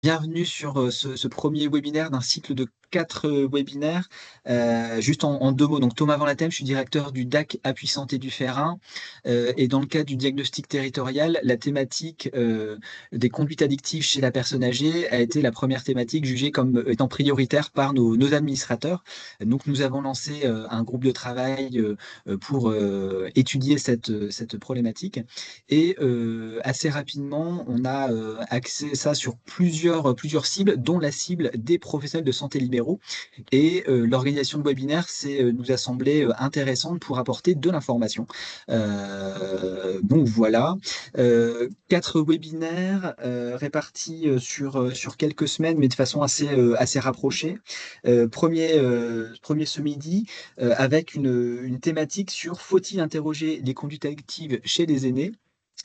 Bienvenue sur, ce 1er webinaire d'un cycle de 4 webinaires. Juste en 2 mots, donc Thomas Van Lathème, je suis directeur du DAC Appui Santé du Ferrin, et dans le cadre du diagnostic territorial, la thématique, des conduites addictives chez la personne âgée a été la première thématique jugée comme, étant prioritaire par nos administrateurs. Donc nous avons lancé, un groupe de travail, pour, étudier cette problématique et assez rapidement, on a, axé ça sur plusieurs cibles, dont la cible des professionnels de santé libéraux et l'organisation de webinaires nous a semblé, intéressante pour apporter de l'information. Donc voilà, 4 webinaires, répartis, sur quelques semaines, mais de façon assez rapprochée. 1er ce midi, avec une thématique sur: «Faut-il interroger les conduites addictives chez les aînés?»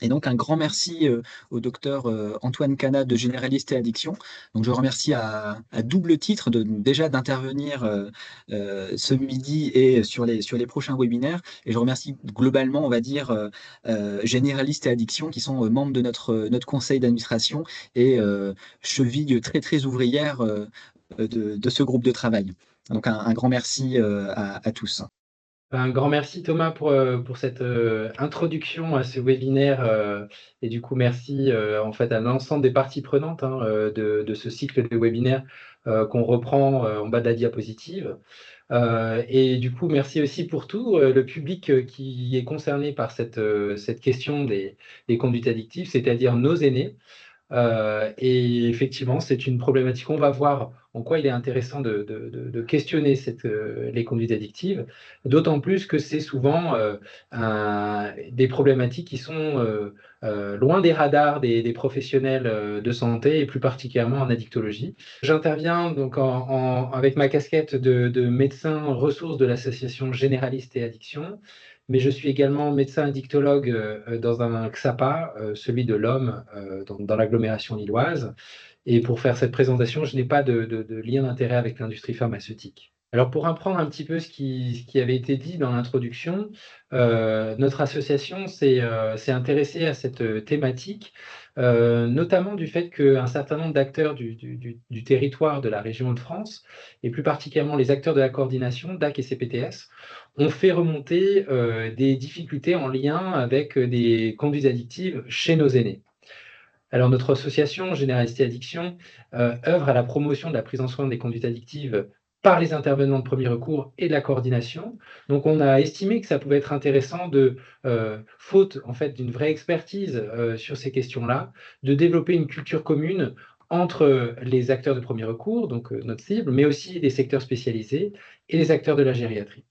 Et donc un grand merci, au docteur, Antoine Cana de Généralistes et Addictions. Donc je remercie à double titre déjà d'intervenir, ce midi et sur les prochains webinaires, et je remercie globalement, on va dire, Généralistes et Addictions qui sont, membres de notre conseil d'administration et cheville très ouvrière, de ce groupe de travail. Donc un grand merci, à tous. Un grand merci Thomas pour cette, introduction à ce webinaire, et du coup merci, en fait à l'ensemble des parties prenantes, hein, de ce cycle de webinaires, qu'on reprend, en bas de la diapositive. Et du coup merci aussi pour tout, le public, qui est concerné par cette question des conduites addictives, c'est-à-dire nos aînés. Et effectivement, c'est une problématique. On va voir en quoi il est intéressant de questionner les conduites addictives, d'autant plus que c'est souvent, des problématiques qui sont, loin des radars des professionnels, de santé et plus particulièrement en addictologie. J'interviens donc avec ma casquette de médecin ressource de l'association Généralistes et Addictions, mais je suis également médecin addictologue, dans un XAPA, celui de l'Homme, dans l'agglomération lilloise. Et pour faire cette présentation, je n'ai pas de lien d'intérêt avec l'industrie pharmaceutique. Alors pour apprendre un petit peu ce qui avait été dit dans l'introduction, notre association s'est intéressée à cette, thématique, notamment du fait qu'un certain nombre d'acteurs du territoire de la région Hauts-de-France, et plus particulièrement les acteurs de la coordination, DAC et CPTS, ont fait remonter, des difficultés en lien avec, des conduites addictives chez nos aînés. Alors notre association Généralistes et Addictions, œuvre à la promotion de la prise en soin des conduites addictives par les intervenants de premier recours et de la coordination. Donc on a estimé que ça pouvait être intéressant faute en fait d'une vraie expertise, sur ces questions-là, de développer une culture commune entre les acteurs de premier recours, donc notre cible, mais aussi les secteurs spécialisés et les acteurs de la gériatrie.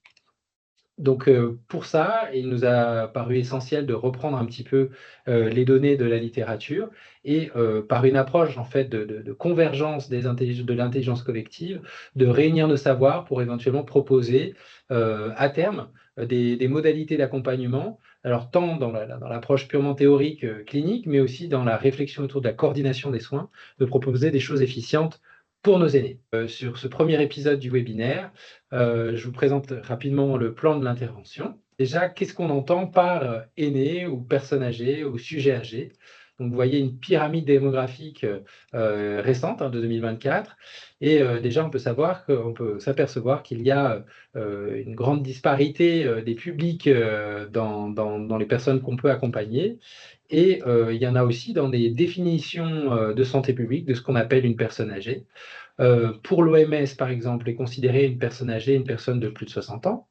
Donc, pour ça, il nous a paru essentiel de reprendre un petit peu, les données de la littérature et par une approche en fait de convergence de l'intelligence collective, de réunir nos savoirs pour éventuellement proposer, à terme, des modalités d'accompagnement. Alors tant dans l'approche purement théorique, clinique, mais aussi dans la réflexion autour de la coordination des soins, de proposer des choses efficientes pour nos aînés. Sur ce premier épisode du webinaire, je vous présente rapidement le plan de l'intervention. Déjà, qu'est-ce qu'on entend par aîné ou personne âgée ou sujet âgé? Donc, vous voyez une pyramide démographique récente, hein, de 2024. Et déjà, on peut s'apercevoir qu'il y a une grande disparité des publics dans les personnes qu'on peut accompagner. Et il y en a aussi dans des définitions de santé publique de ce qu'on appelle une personne âgée. Pour l'OMS, par exemple, est considérée une personne âgée, une personne de plus de 60 ans.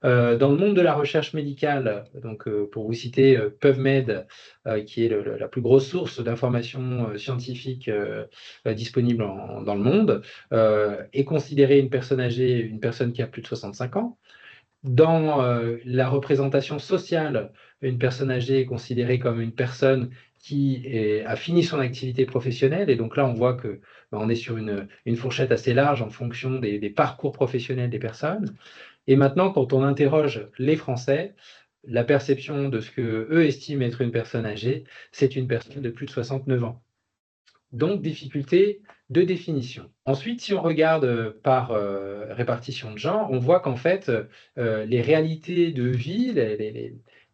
Dans le monde de la recherche médicale, donc pour vous citer, PubMed, qui est la plus grosse source d'informations, scientifiques, disponible dans le monde, est considérée une personne âgée, une personne qui a plus de 65 ans. Dans, la représentation sociale, une personne âgée est considérée comme une personne a fini son activité professionnelle, et donc là, on voit que, on est sur une fourchette assez large en fonction des parcours professionnels des personnes. Et maintenant, quand on interroge les Français, la perception de ce qu'eux estiment être une personne âgée, c'est une personne de plus de 69 ans. Donc difficulté de définition. Ensuite, si on regarde, par, répartition de genre, on voit qu'en fait, les réalités de vie,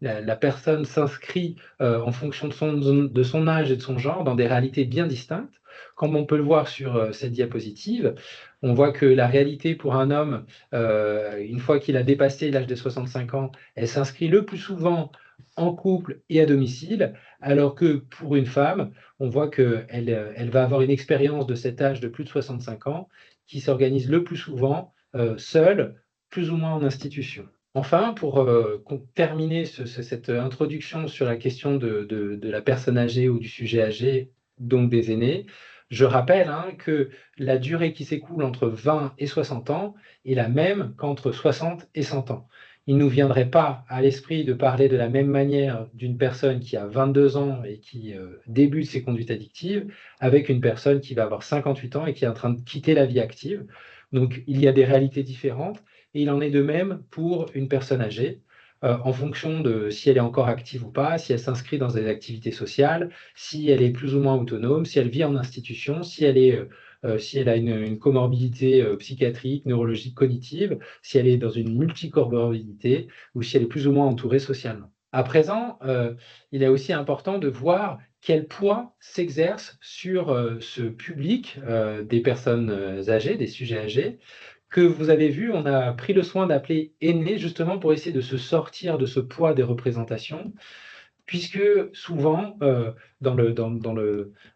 la personne s'inscrit en fonction de son âge et de son genre dans des réalités bien distinctes. Comme on peut le voir sur cette diapositive, on voit que la réalité pour un homme, une fois qu'il a dépassé l'âge de 65 ans, elle s'inscrit le plus souvent en couple et à domicile, alors que pour une femme, on voit qu'elle elle va avoir une expérience de cet âge de plus de 65 ans qui s'organise le plus souvent seule, plus ou moins en institution. Enfin, pour terminer cette introduction sur la question de la personne âgée ou du sujet âgé, donc des aînés, je rappelle que la durée qui s'écoule entre 20 et 60 ans est la même qu'entre 60 et 100 ans. Il ne nous viendrait pas à l'esprit de parler de la même manière d'une personne qui a 22 ans et qui débute ses conduites addictives avec une personne qui va avoir 58 ans et qui est en train de quitter la vie active. Donc, il y a des réalités différentes et il en est de même pour une personne âgée, en fonction de si elle est encore active ou pas, si elle s'inscrit dans des activités sociales, si elle est plus ou moins autonome, si elle vit en institution, si elle a une comorbidité psychiatrique, neurologique, cognitive, si elle est dans une multicomorbidité ou si elle est plus ou moins entourée socialement. À présent, il est aussi important de voir quel poids s'exerce sur ce public des personnes âgées, des sujets âgés, que vous avez vu, on a pris le soin d'appeler aînés, justement pour essayer de se sortir de ce poids des représentations, puisque souvent, dans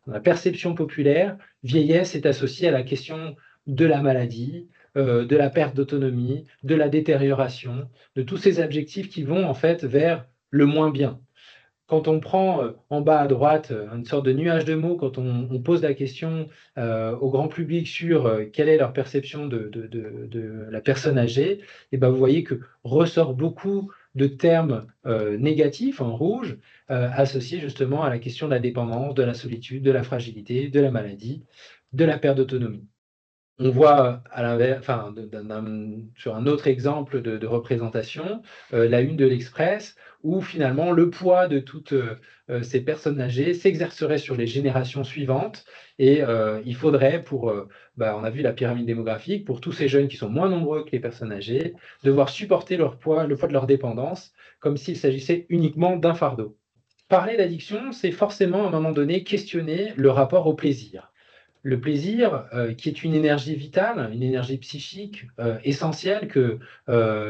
la perception populaire, vieillesse est associée à la question de la maladie, de la perte d'autonomie, de la détérioration, de tous ces adjectifs qui vont en fait vers le moins bien. Quand on prend en bas à droite une sorte de nuage de mots, quand on pose la question au grand public sur quelle est leur perception de la personne âgée, et ben vous voyez que ressort beaucoup de termes négatifs en rouge associés justement à la question de la dépendance, de la solitude, de la fragilité, de la maladie, de la perte d'autonomie. On voit à l'inverse, enfin, sur un autre exemple de représentation, la une de l'Express, où finalement le poids de toutes ces personnes âgées s'exercerait sur les générations suivantes. Et il faudrait, on a vu la pyramide démographique, pour tous ces jeunes qui sont moins nombreux que les personnes âgées, devoir supporter leur poids, le poids de leur dépendance, comme s'il s'agissait uniquement d'un fardeau. Parler d'addiction, c'est forcément à un moment donné questionner le rapport au plaisir. Le plaisir, qui est une énergie vitale, une énergie psychique, essentielle que,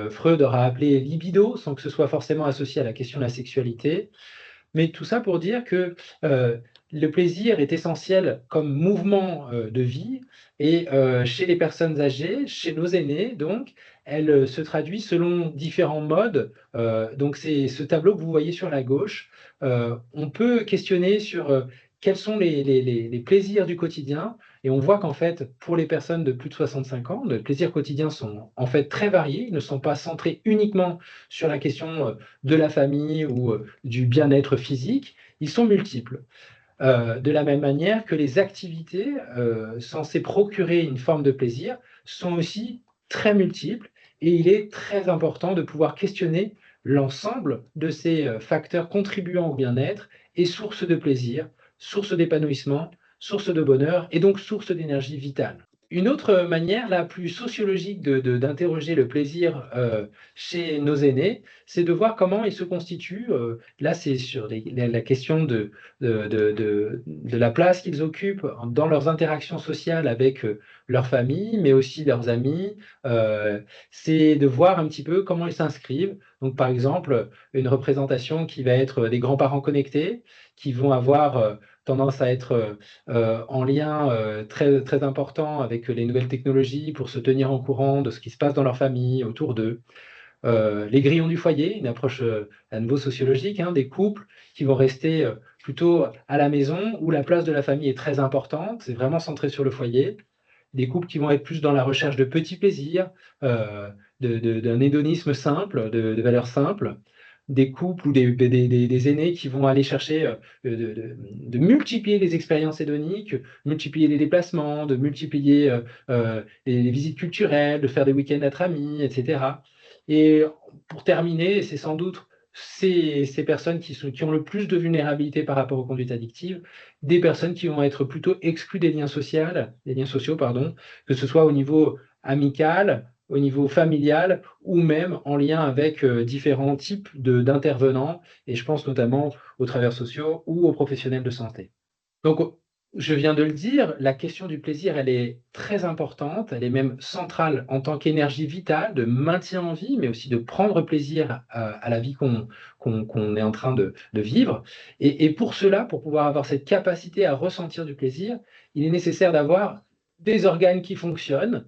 Freud aura appelée libido, sans que ce soit forcément associé à la question de la sexualité. Mais tout ça pour dire que, le plaisir est essentiel comme mouvement, de vie et chez les personnes âgées, chez nos aînés donc, elle, se traduit selon différents modes. Donc c'est ce tableau que vous voyez sur la gauche. On peut questionner sur, quels sont les plaisirs du quotidien et on voit qu'en fait, pour les personnes de plus de 65 ans, les plaisirs quotidiens sont en fait très variés. Ils ne sont pas centrés uniquement sur la question, de la famille ou, du bien-être physique, ils sont multiples. De la même manière que les activités, censées procurer une forme de plaisir sont aussi très multiples et il est très important de pouvoir questionner l'ensemble de ces, facteurs contribuant au bien-être et source de plaisir, source d'épanouissement, source de bonheur et donc source d'énergie vitale. Une autre manière, la plus sociologique d'interroger le plaisir, chez nos aînés, c'est de voir comment ils se constituent, là c'est sur la question de la place qu'ils occupent dans leurs interactions sociales avec, leur famille, mais aussi leurs amis. C'est de voir un petit peu comment ils s'inscrivent. Donc par exemple, une représentation qui va être des grands-parents connectés, qui vont avoir, tendance à être, en lien, très très important avec les nouvelles technologies pour se tenir au courant de ce qui se passe dans leur famille, autour d'eux. Les grillons du foyer, une approche, à nouveau sociologique, des couples qui vont rester, plutôt à la maison où la place de la famille est très importante, c'est vraiment centré sur le foyer. Des couples qui vont être plus dans la recherche de petits plaisirs, d'un hédonisme simple, de valeurs simples. Des couples ou des aînés qui vont aller chercher, de multiplier les expériences hédoniques, multiplier les déplacements, de multiplier, les visites culturelles, de faire des week-ends entre amis et cetera. Et pour terminer, c'est sans doute ces personnes qui ont le plus de vulnérabilité par rapport aux conduites addictives, des personnes qui vont être plutôt exclues des liens sociaux pardon, que ce soit au niveau amical, au niveau familial ou même en lien avec différents types d'intervenants, et je pense notamment aux travailleurs sociaux ou aux professionnels de santé. Donc, je viens de le dire, la question du plaisir, elle est très importante, elle est même centrale en tant qu'énergie vitale de maintien en vie, mais aussi de prendre plaisir à la vie qu'on est en train de vivre. Et pour cela, pour pouvoir avoir cette capacité à ressentir du plaisir, il est nécessaire d'avoir des organes qui fonctionnent.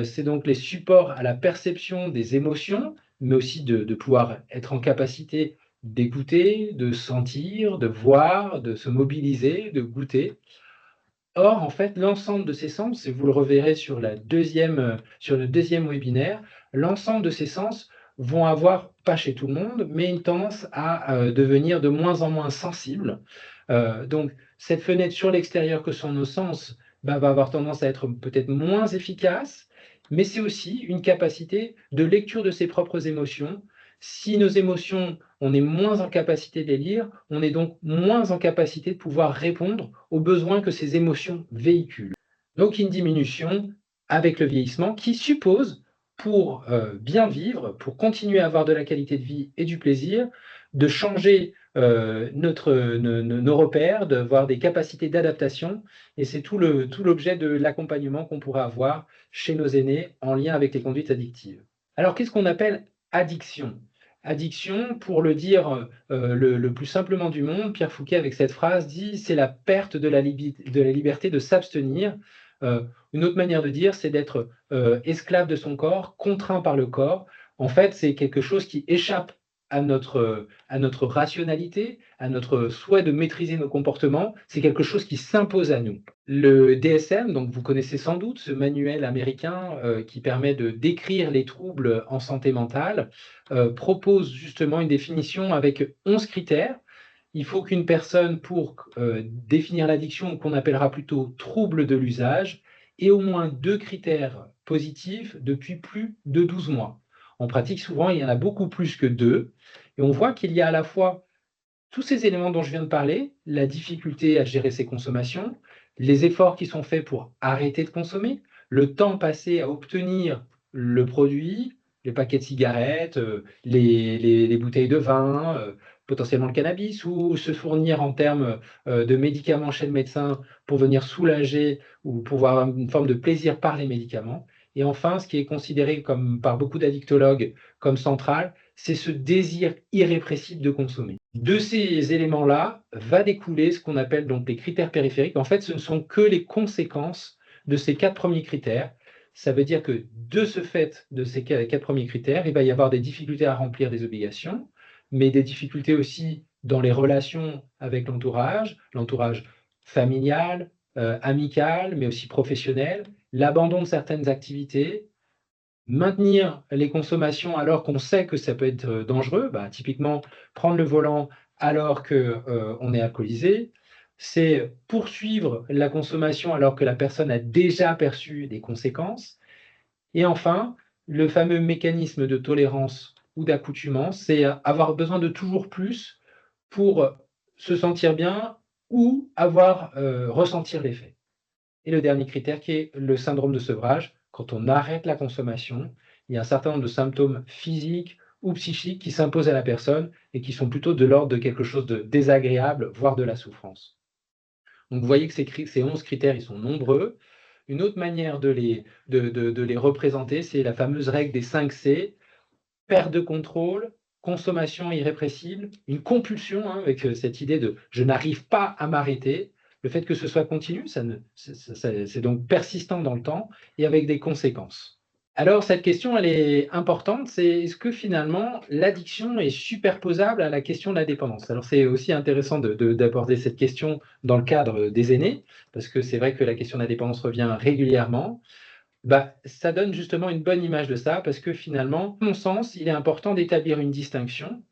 C'est donc les supports à la perception des émotions, mais aussi de pouvoir être en capacité d'écouter, de sentir, de voir, de se mobiliser, de goûter. Or, en fait, l'ensemble de ces sens, et vous le reverrez sur le deuxième webinaire, l'ensemble de ces sens vont avoir, pas chez tout le monde, mais une tendance à devenir de moins en moins sensibles. Donc, cette fenêtre sur l'extérieur que sont nos sens va avoir tendance à être peut-être moins efficace, mais c'est aussi une capacité de lecture de ses propres émotions. Si nos émotions, on est moins en capacité de les lire, on est donc moins en capacité de pouvoir répondre aux besoins que ces émotions véhiculent. Donc une diminution avec le vieillissement qui suppose, pour bien vivre, pour continuer à avoir de la qualité de vie et du plaisir, de changer nos repères, d'avoir des capacités d'adaptation. Et c'est tout l'objet de l'accompagnement qu'on pourra avoir chez nos aînés en lien avec les conduites addictives. Alors qu'est-ce qu'on appelle addiction? Addiction, pour le dire le plus simplement du monde, Pierre Fouquet, avec cette phrase, dit: c'est la perte de la liberté de s'abstenir. Une autre manière de dire, c'est d'être esclave de son corps, contraint par le corps. En fait, c'est quelque chose qui échappe à notre rationalité, à notre souhait de maîtriser nos comportements. C'est quelque chose qui s'impose à nous. Le DSM, donc vous connaissez sans doute ce manuel américain qui permet de décrire les troubles en santé mentale, propose justement une définition avec 11 critères. Il faut qu'une personne, pour définir l'addiction, qu'on appellera plutôt trouble de l'usage, ait au moins 2 critères positifs depuis plus de 12 mois. En pratique, souvent, il y en a beaucoup plus que 2, et on voit qu'il y a à la fois tous ces éléments dont je viens de parler, la difficulté à gérer ses consommations, les efforts qui sont faits pour arrêter de consommer, le temps passé à obtenir le produit, les paquets de cigarettes, les bouteilles de vin, potentiellement le cannabis, ou se fournir en termes de médicaments chez le médecin pour venir soulager ou pour avoir une forme de plaisir par les médicaments. Et enfin, ce qui est considéré comme, par beaucoup d'addictologues comme central, c'est ce désir irrépressible de consommer. De ces éléments-là va découler ce qu'on appelle donc les critères périphériques. En fait, ce ne sont que les conséquences de ces 4 premiers critères. Ça veut dire que de ce fait de ces 4 premiers critères, il va y avoir des difficultés à remplir des obligations, mais des difficultés aussi dans les relations avec l'entourage familial, amical, mais aussi professionnel, l'abandon de certaines activités, maintenir les consommations alors qu'on sait que ça peut être dangereux, typiquement prendre le volant alors qu'on est alcoolisé, c'est poursuivre la consommation alors que la personne a déjà perçu des conséquences. Et enfin, le fameux mécanisme de tolérance ou d'accoutumance, c'est avoir besoin de toujours plus pour se sentir bien ou avoir ressentir l'effet. Et le dernier critère qui est le syndrome de sevrage. Quand on arrête la consommation, il y a un certain nombre de symptômes physiques ou psychiques qui s'imposent à la personne et qui sont plutôt de l'ordre de quelque chose de désagréable, voire de la souffrance. Donc vous voyez que ces 11 critères, ils sont nombreux. Une autre manière de les représenter, c'est la fameuse règle des 5 C: perte de contrôle, consommation irrépressible, une compulsion, avec cette idée de je n'arrive pas à m'arrêter. Le fait que ce soit continu, c'est donc persistant dans le temps et avec des conséquences. Alors cette question, elle est importante, c'est est-ce que finalement l'addiction est superposable à la question de la dépendance? Alors c'est aussi intéressant d'aborder cette question dans le cadre des aînés, parce que c'est vrai que la question de la dépendance revient régulièrement. Ça donne justement une bonne image de ça, parce que finalement, à mon sens, il est important d'établir une distinction.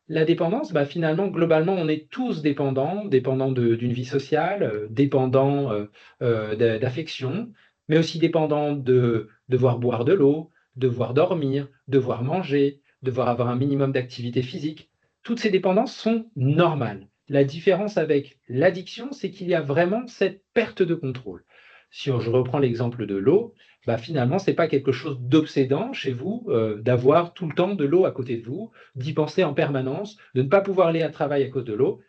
La dépendance, finalement, globalement, on est tous dépendants, d'une vie sociale, dépendants d'affection, mais aussi dépendants de devoir boire de l'eau, devoir dormir, devoir manger, devoir avoir un minimum d'activité physique. Toutes ces dépendances sont normales. La différence avec l'addiction, c'est qu'il y a vraiment cette perte de contrôle. si je reprends l'exemple de l'eau, bah, finalement, ce n'est pas quelque chose d'obsédant chez vous, d'avoir tout le temps de l'eau à côté de vous, d'y penser en permanence, de ne pas pouvoir aller à travail à cause de l'eau.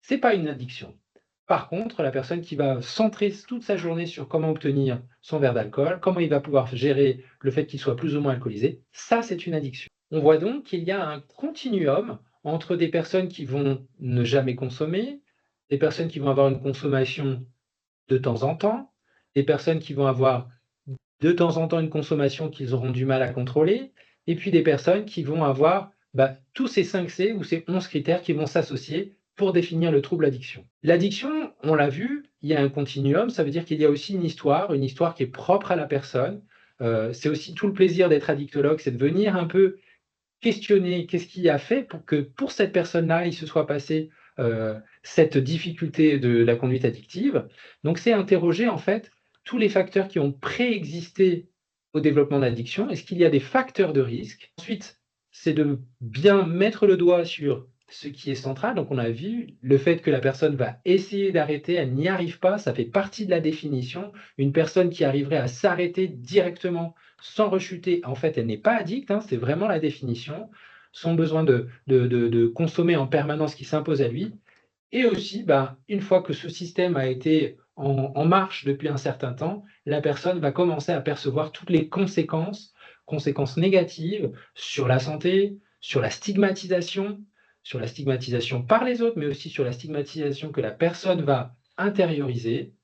C'est pas une addiction. Par contre, la personne qui va centrer toute sa journée sur comment obtenir son verre d'alcool, comment il va pouvoir gérer le fait qu'il soit plus ou moins alcoolisé, ça, c'est une addiction. On voit donc qu'il y a un continuum entre des personnes qui vont ne jamais consommer, des personnes qui vont avoir une consommation de temps en temps, des personnes qui vont avoir de temps en temps une consommation qu'ils auront du mal à contrôler, et puis des personnes qui vont avoir tous ces 5 C ou ces 11 critères qui vont s'associer pour définir le trouble addiction. L'addiction, on l'a vu, il y a un continuum, ça veut dire qu'il y a aussi une histoire qui est propre à la personne. C'est aussi tout le plaisir d'être addictologue, c'est de venir un peu questionner qu'est-ce qui a fait pour que pour cette personne-là, il se soit passé cette difficulté de la conduite addictive. Donc c'est interroger en fait tous les facteurs qui ont préexisté au développement d'addiction. Est-ce qu'il y a des facteurs de risque? Ensuite, c'est de bien mettre le doigt sur ce qui est central. Donc on a vu le fait que la personne va essayer d'arrêter, elle n'y arrive pas, ça fait partie de la définition. Une personne qui arriverait à s'arrêter directement sans rechuter, en fait, elle n'est pas addicte, hein, c'est vraiment la définition. Son besoin de consommer en permanence qui s'impose à lui. Et aussi, une fois que ce système a été en marche depuis un certain temps, la personne va commencer à percevoir toutes les conséquences négatives sur la santé, sur la stigmatisation par les autres, mais aussi sur la stigmatisation que la personne va intérioriser,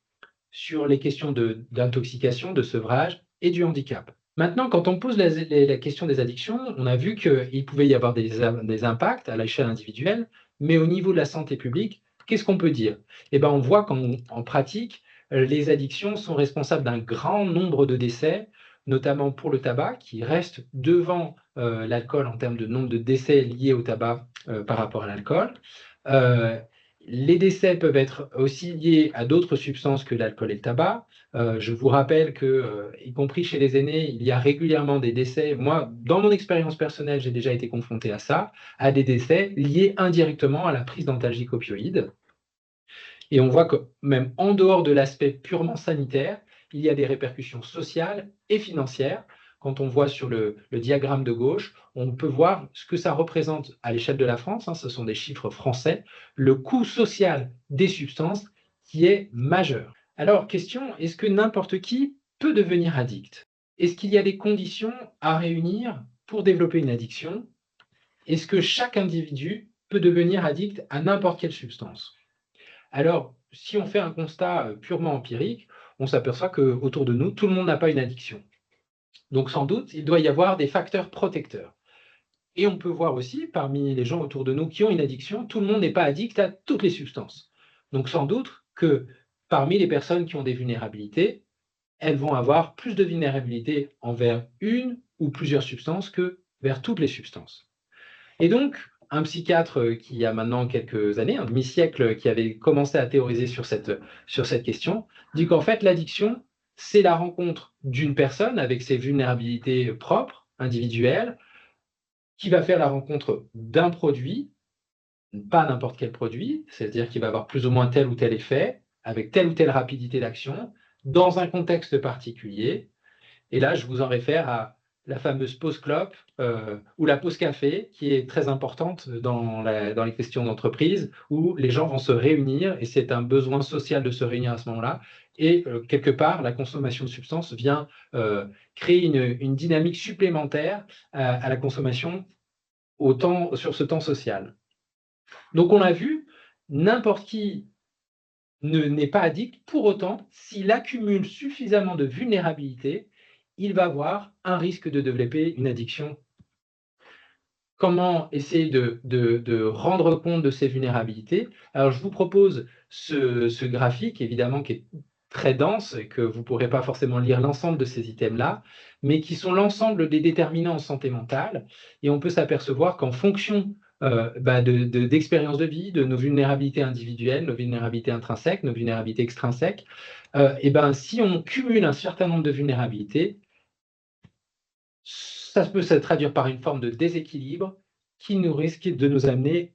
sur les questions d'intoxication, de sevrage et du handicap. Maintenant, quand on pose la question des addictions, on a vu qu'il pouvait y avoir des impacts à l'échelle individuelle, mais au niveau de la santé publique, qu'est-ce qu'on peut dire? Eh ben, on voit qu'en pratique, les addictions sont responsables d'un grand nombre de décès, notamment pour le tabac, qui reste devant l'alcool en termes de nombre de décès liés au tabac par rapport à l'alcool. Euh, les décès peuvent être aussi liés à d'autres substances que l'alcool et le tabac. Je vous rappelle que, y compris chez les aînés, il y a régulièrement des décès. Moi, dans mon expérience personnelle, j'ai déjà été confronté à ça, à des décès liés indirectement à la prise d'antalgiques opioïdes. Et on voit que même en dehors de l'aspect purement sanitaire, il y a des répercussions sociales et financières. Quand on voit sur le diagramme de gauche, on peut voir ce que ça représente à l'échelle de la France, hein, ce sont des chiffres français, le coût social des substances qui est majeur. Alors, question, est-ce que n'importe qui peut devenir addict? Est-ce qu'il y a des conditions à réunir pour développer une addiction? Est-ce que chaque individu peut devenir addict à n'importe quelle substance? Alors, si on fait un constat purement empirique, on s'aperçoit qu'autour de nous, tout le monde n'a pas une addiction. Donc sans doute, il doit y avoir des facteurs protecteurs. Et on peut voir aussi, parmi les gens autour de nous qui ont une addiction, tout le monde n'est pas addict à toutes les substances. Donc sans doute que parmi les personnes qui ont des vulnérabilités, elles vont avoir plus de vulnérabilité envers une ou plusieurs substances que vers toutes les substances. Et donc, un psychiatre qui a maintenant quelques années, un demi-siècle, qui avait commencé à théoriser sur cette question, dit qu'en fait, l'addiction, c'est la rencontre d'une personne avec ses vulnérabilités propres, individuelles, qui va faire la rencontre d'un produit, pas n'importe quel produit, c'est-à-dire qu'il va avoir plus ou moins tel ou tel effet, avec telle ou telle rapidité d'action, dans un contexte particulier. Et là, je vous en réfère à la fameuse pause clope ou la pause café, qui est très importante dans les questions d'entreprise, où les gens vont se réunir, et c'est un besoin social de se réunir à ce moment-là. Et quelque part, la consommation de substances vient créer une dynamique supplémentaire à la consommation sur ce temps social. Donc on l'a vu, n'importe qui n'est pas addict, pour autant, s'il accumule suffisamment de vulnérabilité, il va avoir un risque de développer une addiction. Comment essayer de rendre compte de ces vulnérabilités? Alors, je vous propose ce graphique, évidemment, qui est très dense et que vous ne pourrez pas forcément lire l'ensemble de ces items-là, mais qui sont l'ensemble des déterminants en santé mentale. Et on peut s'apercevoir qu'en fonction d'expériences de vie, de nos vulnérabilités individuelles, nos vulnérabilités intrinsèques, nos vulnérabilités extrinsèques, si on cumule un certain nombre de vulnérabilités, ça peut se traduire par une forme de déséquilibre qui nous risque de nous amener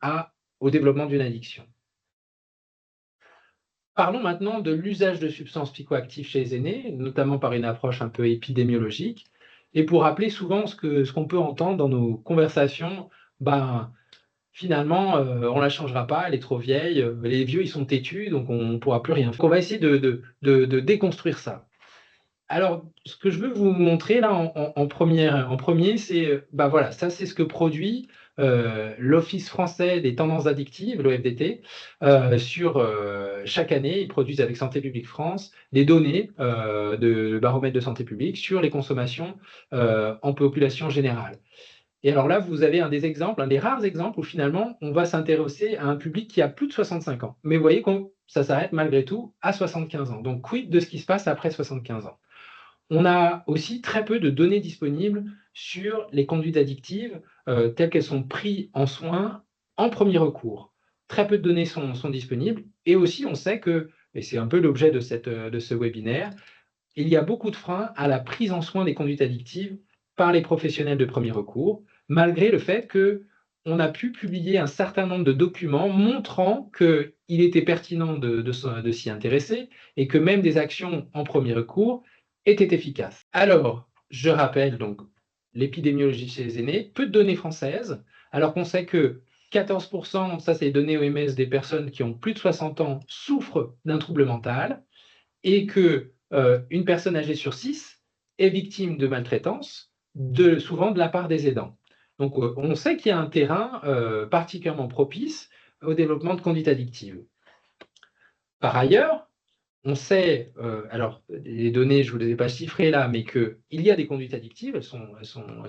au développement d'une addiction. Parlons maintenant de l'usage de substances psychoactives chez les aînés, notamment par une approche un peu épidémiologique. Et pour rappeler souvent ce qu'on peut entendre dans nos conversations, ben, finalement, on la changera pas, elle est trop vieille, les vieux, ils sont têtus, donc on ne pourra plus rien faire. On va essayer de déconstruire ça. Alors, ce que je veux vous montrer là en premier, c'est, bah, voilà, ça c'est ce que produit, l'Office français des tendances addictives, l'OFDT, sur, chaque année, ils produisent avec Santé publique France des données, de baromètre de santé publique sur les consommations, en population générale. Et alors là, vous avez un des exemples, un des rares exemples où finalement on va s'intéresser à un public qui a plus de 65 ans. Mais vous voyez qu'on ça s'arrête malgré tout à 75 ans. Donc quid de ce qui se passe après 75 ans? On a aussi très peu de données disponibles sur les conduites addictives, telles qu'elles sont prises en soin en premier recours. Très peu de données sont disponibles et aussi on sait que, et c'est un peu l'objet de ce webinaire, il y a beaucoup de freins à la prise en soin des conduites addictives par les professionnels de premier recours, malgré le fait qu'on a pu publier un certain nombre de documents montrant qu'il était pertinent de s'y intéresser et que même des actions en premier recours étaient efficaces. Alors, je rappelle donc l'épidémiologie chez les aînés, peu de données françaises, alors qu'on sait que 14%, ça c'est les données OMS, des personnes qui ont plus de 60 ans souffrent d'un trouble mental, et que une personne âgée sur 6 est victime de maltraitance, souvent de la part des aidants. Donc on sait qu'il y a un terrain particulièrement propice au développement de conduite addictive. Par ailleurs, on sait, alors les données, je ne vous les ai pas chiffrées là, mais qu'il y a des conduites addictives, elles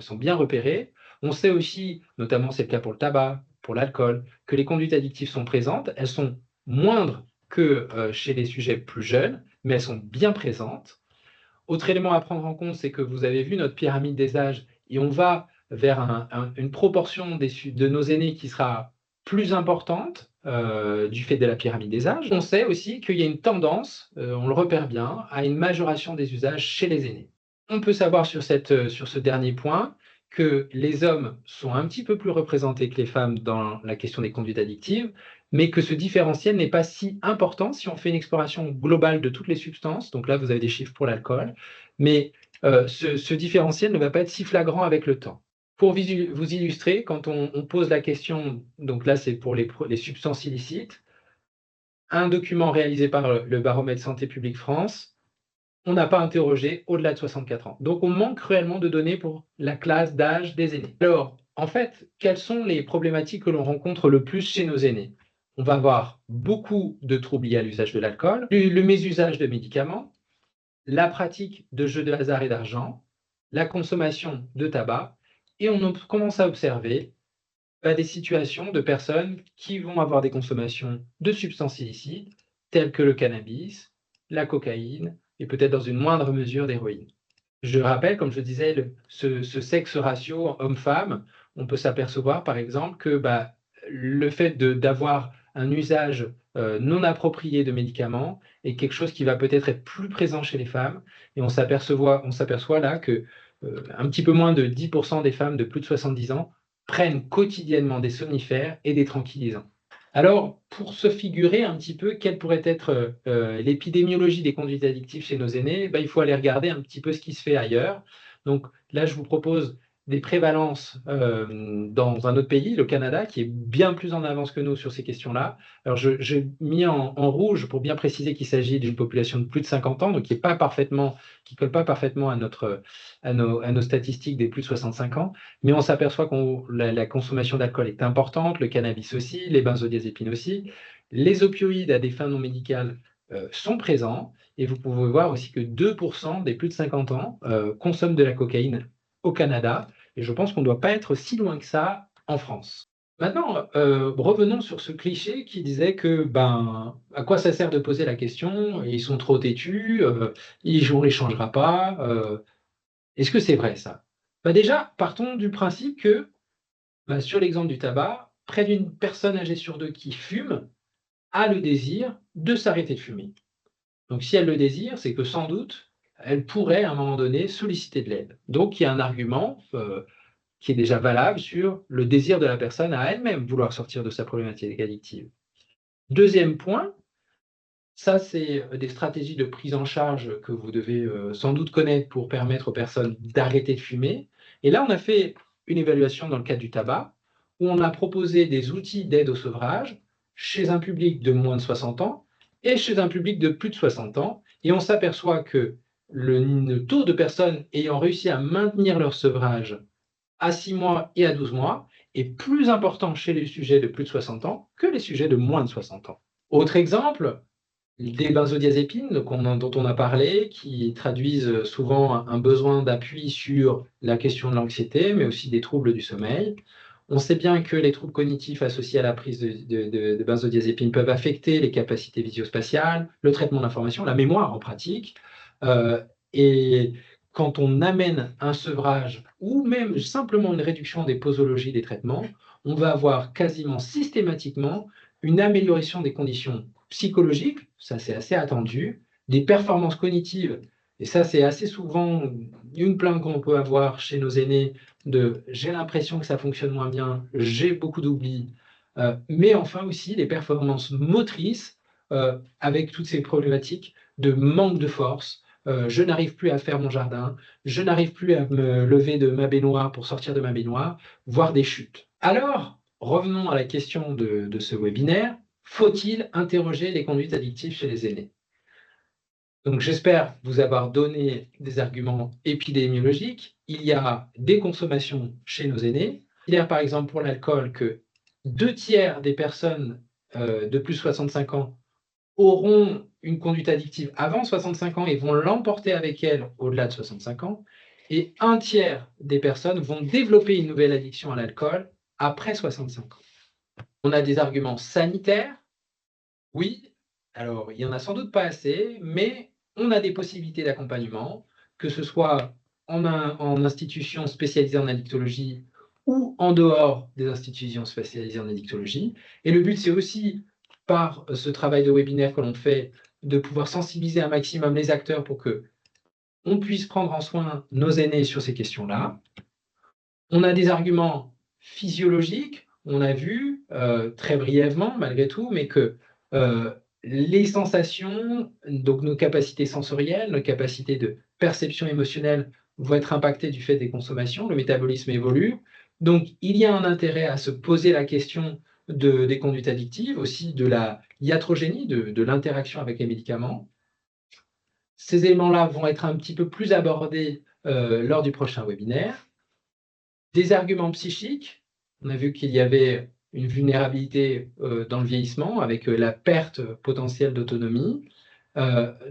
sont bien repérées. On sait aussi, notamment c'est le cas pour le tabac, pour l'alcool, que les conduites addictives sont présentes. Elles sont moindres que chez les sujets plus jeunes, mais elles sont bien présentes. Autre élément à prendre en compte, c'est que vous avez vu notre pyramide des âges et on va vers une proportion de nos aînés qui sera plus importante du fait de la pyramide des âges. On sait aussi qu'il y a une tendance, on le repère bien, à une majoration des usages chez les aînés. On peut savoir sur ce dernier point que les hommes sont un petit peu plus représentés que les femmes dans la question des conduites addictives, mais que ce différentiel n'est pas si important si on fait une exploration globale de toutes les substances. Donc là, vous avez des chiffres pour l'alcool, mais ce différentiel ne va pas être si flagrant avec le temps. Pour vous illustrer, quand on pose la question, donc là c'est pour les substances illicites, un document réalisé par le baromètre Santé publique France, on n'a pas interrogé au-delà de 64 ans. Donc on manque cruellement de données pour la classe d'âge des aînés. Alors, en fait, quelles sont les problématiques que l'on rencontre le plus chez nos aînés? On va avoir beaucoup de troubles liés à l'usage de l'alcool, le mésusage de médicaments, la pratique de jeux de hasard et d'argent, la consommation de tabac, et on commence à observer des situations de personnes qui vont avoir des consommations de substances illicites, telles que le cannabis, la cocaïne et peut-être dans une moindre mesure d'héroïne. Je rappelle, comme je disais, ce sexe ratio homme-femme, on peut s'apercevoir par exemple que le fait d'avoir un usage non approprié de médicaments est quelque chose qui va peut-être être plus présent chez les femmes. Et on s'aperçoit là que un petit peu moins de 10% des femmes de plus de 70 ans prennent quotidiennement des somnifères et des tranquillisants. Alors, pour se figurer un petit peu quelle pourrait être l'épidémiologie des conduites addictives chez nos aînés, il faut aller regarder un petit peu ce qui se fait ailleurs. Donc là, je vous propose des prévalences dans un autre pays, le Canada, qui est bien plus en avance que nous sur ces questions-là. Alors, j'ai mis en rouge pour bien préciser qu'il s'agit d'une population de plus de 50 ans, donc qui ne colle pas parfaitement à nos statistiques des plus de 65 ans, mais on s'aperçoit que la consommation d'alcool est importante, le cannabis aussi, les benzodiazépines aussi. Les opioïdes à des fins non médicales sont présents, et vous pouvez voir aussi que 2% des plus de 50 ans consomment de la cocaïne au Canada, et je pense qu'on ne doit pas être si loin que ça en France. Maintenant, revenons sur ce cliché qui disait que, à quoi ça sert de poser la question? Ils sont trop têtus, on les changera pas. Est-ce que c'est vrai ça? Déjà, partons du principe que, sur l'exemple du tabac, près d'une personne âgée sur deux qui fume a le désir de s'arrêter de fumer. Donc si elle le désire, c'est que sans doute, elle pourrait à un moment donné solliciter de l'aide. Donc il y a un argument qui est déjà valable sur le désir de la personne à elle-même vouloir sortir de sa problématique addictive. Deuxième point, Ça, c'est des stratégies de prise en charge que vous devez sans doute connaître pour permettre aux personnes d'arrêter de fumer. Et là, on a fait une évaluation dans le cadre du tabac, où on a proposé des outils d'aide au sevrage chez un public de moins de 60 ans et chez un public de plus de 60 ans. Et on s'aperçoit que le taux de personnes ayant réussi à maintenir leur sevrage à 6 mois et à 12 mois est plus important chez les sujets de plus de 60 ans que les sujets de moins de 60 ans. Autre exemple, des benzodiazépines dont on a parlé, qui traduisent souvent un besoin d'appui sur la question de l'anxiété, mais aussi des troubles du sommeil. On sait bien que les troubles cognitifs associés à la prise de benzodiazépines peuvent affecter les capacités visio-spatiales, le traitement de l'information, la mémoire en pratique. Euh, et quand on amène un sevrage ou même simplement une réduction des posologies des traitements, on va avoir quasiment systématiquement une amélioration des conditions psychologiques, ça c'est assez attendu, des performances cognitives, et ça c'est assez souvent une plainte qu'on peut avoir chez nos aînés de j'ai l'impression que ça fonctionne moins bien, j'ai beaucoup d'oubli, mais enfin aussi les performances motrices avec toutes ces problématiques de manque de force. Je n'arrive plus à faire mon jardin, je n'arrive plus à me lever de ma baignoire pour sortir de ma baignoire, voire des chutes. Alors, revenons à la question de ce webinaire. Faut-il interroger les conduites addictives chez les aînés? Donc j'espère vous avoir donné des arguments épidémiologiques. Il y a des consommations chez nos aînés. Il y a par exemple pour l'alcool que 2 tiers des personnes de plus de 65 ans auront une conduite addictive avant 65 ans et vont l'emporter avec elles au-delà de 65 ans. Et 1 tiers des personnes vont développer une nouvelle addiction à l'alcool après 65 ans. On a des arguments sanitaires. Oui, alors il y en a sans doute pas assez, mais on a des possibilités d'accompagnement, que ce soit en institution spécialisée en addictologie ou en dehors des institutions spécialisées en addictologie. Et le but, c'est aussi, par ce travail de webinaire que l'on fait, de pouvoir sensibiliser un maximum les acteurs pour que on puisse prendre en soin nos aînés sur ces questions-là. On a des arguments physiologiques, on a vu très brièvement malgré tout, mais que les sensations, donc nos capacités sensorielles, nos capacités de perception émotionnelle vont être impactées du fait des consommations, le métabolisme évolue. Donc il y a un intérêt à se poser la question des conduites addictives, aussi de la iatrogénie, de l'interaction avec les médicaments. Ces éléments-là vont être un petit peu plus abordés lors du prochain webinaire. Des arguments psychiques, on a vu qu'il y avait une vulnérabilité dans le vieillissement avec la perte potentielle d'autonomie.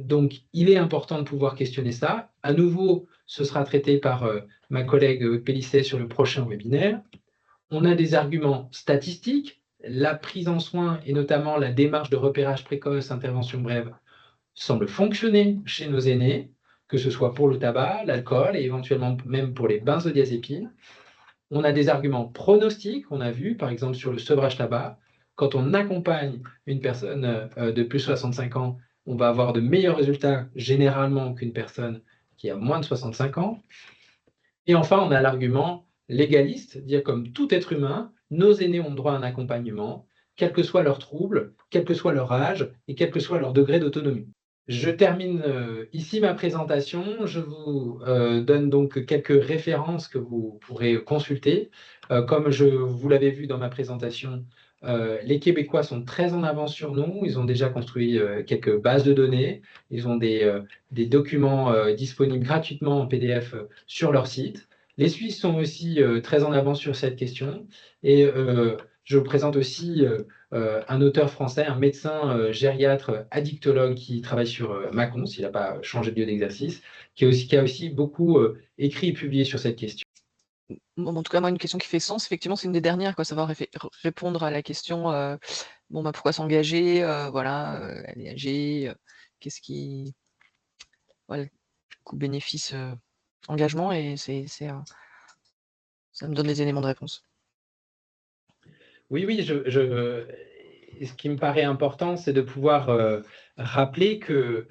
Donc, il est important de pouvoir questionner ça. À nouveau, ce sera traité par ma collègue Pélisset sur le prochain webinaire. On a des arguments statistiques, la prise en soin et notamment la démarche de repérage précoce, intervention brève, semble fonctionner chez nos aînés, que ce soit pour le tabac, l'alcool et éventuellement même pour les benzodiazépines. On a des arguments pronostiques, on a vu par exemple sur le sevrage tabac, quand on accompagne une personne de plus de 65 ans, on va avoir de meilleurs résultats généralement qu'une personne qui a moins de 65 ans. Et enfin, on a l'argument légaliste, dire comme tout être humain, nos aînés ont droit à un accompagnement, quel que soit leur trouble, quel que soit leur âge et quel que soit leur degré d'autonomie. Je termine ici ma présentation. Je vous donne donc quelques références que vous pourrez consulter. Comme vous l'avez vu dans ma présentation, les Québécois sont très en avance sur nous. Ils ont déjà construit quelques bases de données. Ils ont des documents disponibles gratuitement en PDF sur leur site. Les Suisses sont aussi très en avance sur cette question. Et je vous présente aussi un auteur français, un médecin gériatre addictologue qui travaille sur Mâcon, s'il n'a pas changé de lieu d'exercice, qui a aussi beaucoup écrit et publié sur cette question. Bon, en tout cas, moi, une question qui fait sens, effectivement, c'est une des dernières, quoi, savoir répondre à la question bon, bah, pourquoi s'engager, voilà, elle est âgée, qu'est-ce qui. Voilà, coût-bénéfice, engagement, et ça me donne des éléments de réponse. Oui, ce qui me paraît important, c'est de pouvoir rappeler que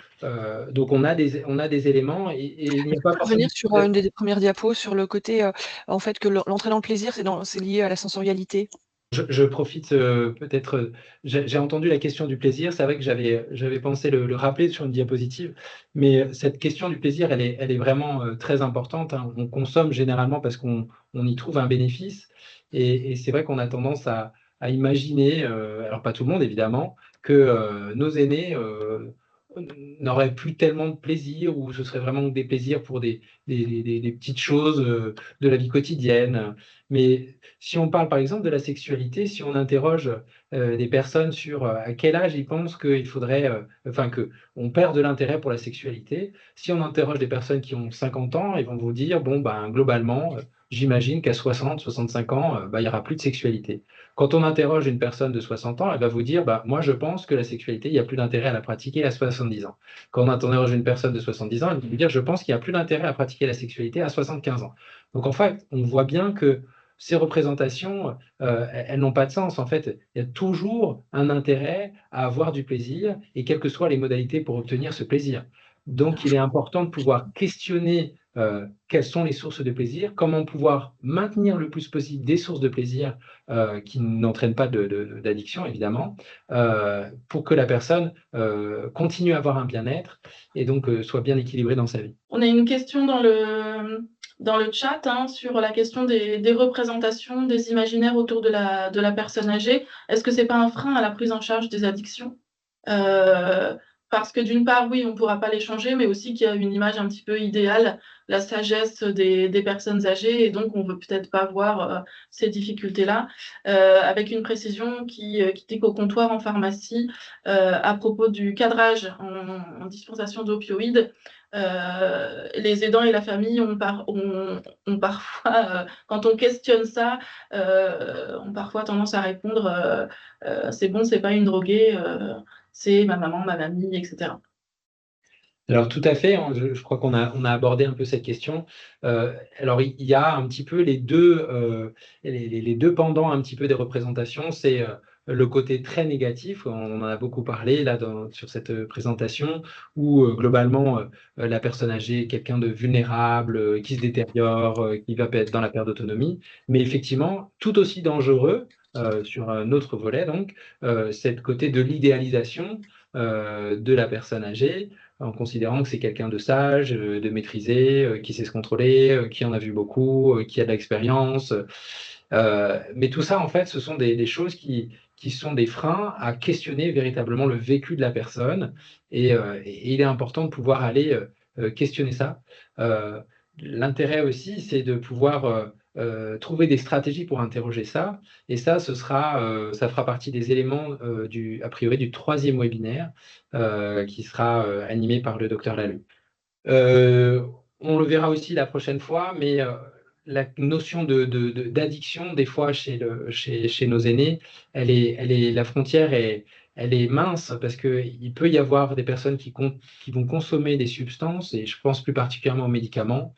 donc on a des éléments et il n'y a pas forcément. Revenir sur une des premières diapos sur le côté, en fait, que l'entrée dans le plaisir, c'est lié à la sensorialité. Je profite peut-être, j'ai entendu la question du plaisir, c'est vrai que j'avais pensé le rappeler sur une diapositive, mais cette question du plaisir, elle est vraiment très importante, hein. On consomme généralement parce qu'on y trouve un bénéfice, et c'est vrai qu'on a tendance à imaginer, alors pas tout le monde évidemment, que nos aînés n'auraient plus tellement de plaisir, ou ce serait vraiment des plaisirs pour des petites choses de la vie quotidienne. Mais si on parle par exemple de la sexualité, si on interroge des personnes sur à quel âge ils pensent qu'il faudrait, enfin qu'on perd de l'intérêt pour la sexualité, si on interroge des personnes qui ont 50 ans, ils vont vous dire, bon, ben, globalement, j'imagine qu'à 60, 65 ans, il n'y aura plus de sexualité. Quand on interroge une personne de 60 ans, elle va vous dire, bah, moi je pense que la sexualité, il n'y a plus d'intérêt à la pratiquer à 70 ans. Quand on interroge une personne de 70 ans, elle va vous dire, je pense qu'il n'y a plus d'intérêt à pratiquer la sexualité à 75 ans. Donc en fait, on voit bien que ces représentations, elles n'ont pas de sens. En fait, il y a toujours un intérêt à avoir du plaisir, et quelles que soient les modalités pour obtenir ce plaisir. Donc, il est important de pouvoir questionner quelles sont les sources de plaisir, comment pouvoir maintenir le plus possible des sources de plaisir qui n'entraînent pas d'addiction, évidemment, pour que la personne continue à avoir un bien-être et donc soit bien équilibrée dans sa vie. On a une question dans le chat, hein, sur la question des représentations, des imaginaires autour de la personne âgée. Est-ce que c'est pas un frein à la prise en charge des addictions? Parce que d'une part, oui, on ne pourra pas les changer, mais aussi qu'il y a une image un petit peu idéale, la sagesse des personnes âgées, et donc on ne veut peut-être pas voir ces difficultés-là. Avec une précision qui dit qu'au comptoir en pharmacie, à propos du cadrage en dispensation d'opioïdes, les aidants et la famille ont parfois, quand on questionne ça, ont parfois tendance à répondre c'est bon, c'est pas une droguée, c'est ma maman, ma mamie, etc. Alors tout à fait, hein, je crois qu'on a abordé un peu cette question. Alors il y a un petit peu les deux pendants un petit peu des représentations. C'est le côté très négatif, on en a beaucoup parlé là sur cette présentation, où globalement la personne âgée est quelqu'un de vulnérable, qui se détériore, qui va être dans la perte d'autonomie. Mais effectivement, tout aussi dangereux, sur un autre volet donc, c'est le côté de l'idéalisation de la personne âgée, en considérant que c'est quelqu'un de sage, de maîtrisé, qui sait se contrôler, qui en a vu beaucoup, qui a de l'expérience. Mais tout ça, en fait, ce sont des choses qui sont des freins à questionner véritablement le vécu de la personne. Et il est important de pouvoir aller questionner ça. L'intérêt aussi, c'est de pouvoir trouver des stratégies pour interroger ça. Et ça, ça fera partie des éléments a priori du 3e webinaire qui sera animé par le docteur Laloux. On le verra aussi la prochaine fois, mais la notion d'addiction, des fois, chez nos aînés, la frontière elle est mince, parce qu'il peut y avoir des personnes qui vont consommer des substances, et je pense plus particulièrement aux médicaments,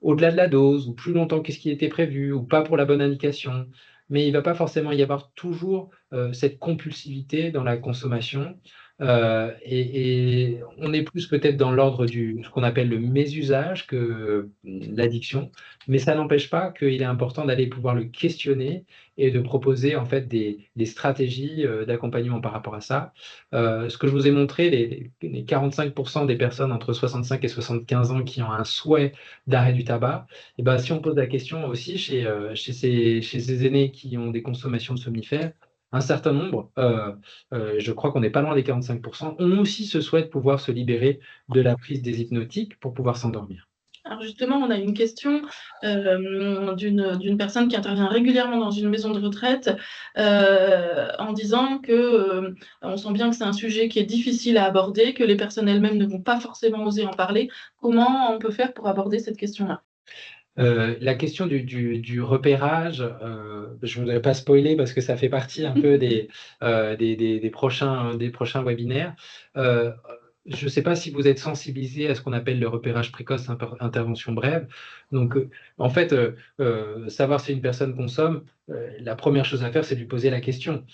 au-delà de la dose, ou plus longtemps que ce qui était prévu, ou pas pour la bonne indication. Mais il ne va pas forcément y avoir toujours cette compulsivité dans la consommation. Et on est plus peut-être dans l'ordre ce qu'on appelle le mésusage que l'addiction, mais ça n'empêche pas qu'il est important d'aller pouvoir le questionner et de proposer en fait des stratégies d'accompagnement par rapport à ça. Ce que je vous ai montré, les 45% des personnes entre 65 et 75 ans qui ont un souhait d'arrêt du tabac, et ben, si on pose la question aussi chez ces aînés qui ont des consommations de somnifères, un certain nombre, je crois qu'on n'est pas loin des 45%, ont aussi ce souhait de pouvoir se libérer de la prise des hypnotiques pour pouvoir s'endormir. Alors justement, on a une question d'une personne qui intervient régulièrement dans une maison de retraite en disant que on sent bien que c'est un sujet qui est difficile à aborder, que les personnes elles-mêmes ne vont pas forcément oser en parler. Comment on peut faire pour aborder cette question-là? La question du repérage, je ne voudrais pas spoiler parce que ça fait partie un peu des prochains webinaires. Je ne sais pas si vous êtes sensibilisé à ce qu'on appelle le repérage précoce, intervention brève. Donc, en fait, savoir si une personne consomme, la première chose à faire, c'est de lui poser la question.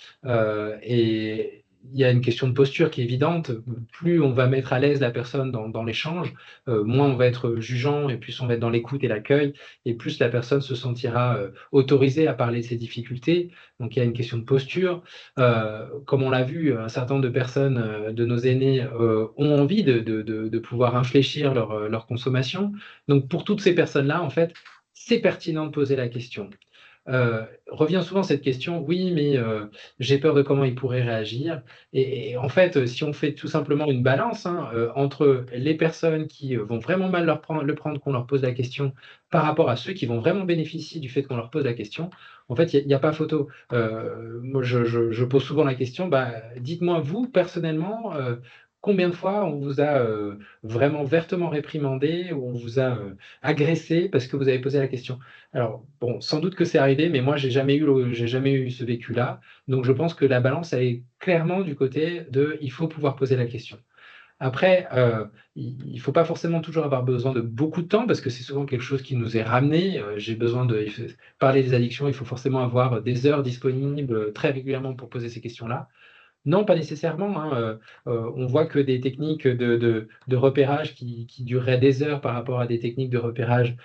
Et il y a une question de posture qui est évidente. Plus on va mettre à l'aise la personne dans l'échange, moins on va être jugeant et plus on va être dans l'écoute et l'accueil, et plus la personne se sentira autorisée à parler de ses difficultés. Donc il y a une question de posture. Comme on l'a vu, un certain nombre de personnes, de nos aînés, ont envie de pouvoir infléchir leur consommation. Donc pour toutes ces personnes-là, en fait, c'est pertinent de poser la question. Revient souvent cette question: «Oui, mais j'ai peur de comment il pourrait réagir», et en fait, si on fait tout simplement une balance, hein, entre les personnes qui, vont vraiment mal le prendre qu'on leur pose la question, par rapport à ceux qui vont vraiment bénéficier du fait qu'on leur pose la question, en fait, il y a pas photo. Moi, je pose souvent la question: «Bah, dites-moi vous, personnellement, combien de fois on vous a, vraiment vertement réprimandé ou on vous a, agressé parce que vous avez posé la question?» Alors, bon, sans doute que c'est arrivé, mais moi, j'ai jamais eu ce vécu-là. Donc, je pense que la balance, elle est clairement du côté de il faut pouvoir poser la question. Après, il faut pas forcément toujours avoir besoin de beaucoup de temps parce que c'est souvent quelque chose qui nous est ramené. J'ai besoin de parler des addictions, il faut forcément avoir des heures disponibles, très régulièrement pour poser ces questions-là. Non, pas nécessairement, hein, on voit que des techniques de repérage qui dureraient des heures par rapport à des techniques de repérage,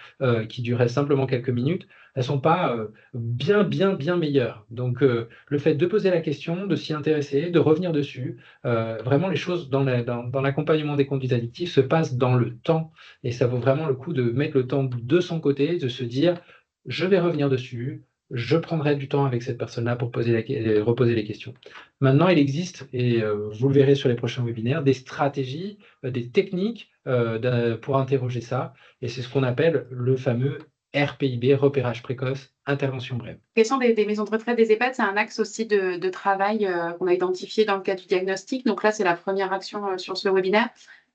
qui dureraient simplement quelques minutes, elles sont pas, bien meilleures. Donc, le fait de poser la question, de s'y intéresser, de revenir dessus, vraiment les choses dans l'accompagnement des conduites addictives se passent dans le temps, et ça vaut vraiment le coup de mettre le temps de son côté, de se dire: «Je vais revenir dessus, je prendrai du temps avec cette personne-là pour reposer les questions». Maintenant, il existe, et vous le verrez sur les prochains webinaires, des stratégies, des techniques, pour interroger ça, et c'est ce qu'on appelle le fameux RPIB, repérage précoce, intervention brève. La question des maisons de retraite, des EHPAD, c'est un axe aussi de travail qu'on a identifié dans le cadre du diagnostic. Donc là, c'est la première action sur ce webinaire.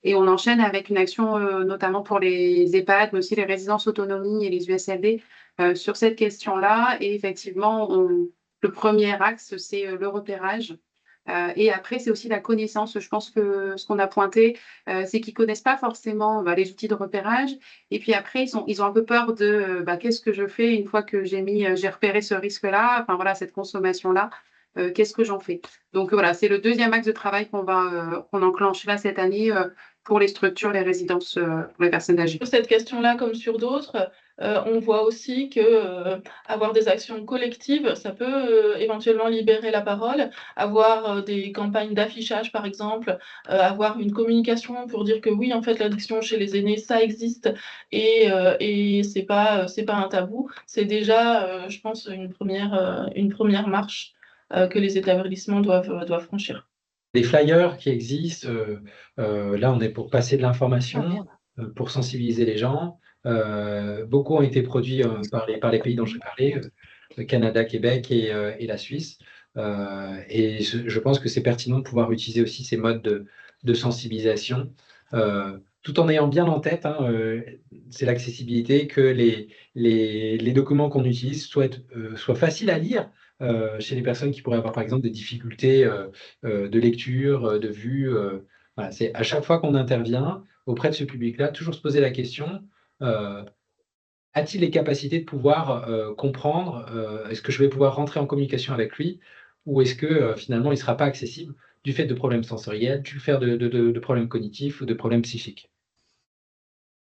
Et on enchaîne avec une action notamment pour les EHPAD, mais aussi les résidences autonomie et les USLD sur cette question-là. Et effectivement, le premier axe, c'est le repérage. Et après, c'est aussi la connaissance. Je pense que ce qu'on a pointé, c'est qu'ils connaissent pas forcément les outils de repérage. Et puis après, ils ont un peu peur de qu'est-ce que je fais une fois que j'ai repéré ce risque-là, enfin voilà, cette consommation-là, qu'est-ce que j'en fais? Donc voilà, c'est le deuxième axe de travail qu'on enclenche là cette année pour les structures, les résidences pour les personnes âgées. Sur cette question-là, comme sur d'autres, on voit aussi que avoir des actions collectives, ça peut éventuellement libérer la parole. Avoir des campagnes d'affichage, par exemple, avoir une communication pour dire que oui, en fait, l'addiction chez les aînés, ça existe et c'est pas un tabou. C'est déjà, je pense, une première marche que les établissements doivent franchir. Des flyers qui existent, là, on est pour passer de Ah l'information, merde. pour sensibiliser les gens. Beaucoup ont été produits, par les pays dont je parlais, le Canada, Québec et la Suisse. Et je pense que c'est pertinent de pouvoir utiliser aussi ces modes de sensibilisation, tout en ayant bien en tête, hein, c'est l'accessibilité, que les documents qu'on utilise soient faciles à lire, chez les personnes qui pourraient avoir, par exemple, des difficultés, de lecture, de vue. Voilà, c'est à chaque fois qu'on intervient auprès de ce public-là, toujours se poser la question: euh, a-t-il les capacités de pouvoir comprendre? Est-ce que je vais pouvoir rentrer en communication avec lui? Ou est-ce que finalement il ne sera pas accessible du fait de problèmes sensoriels, du fait de problèmes cognitifs ou de problèmes psychiques?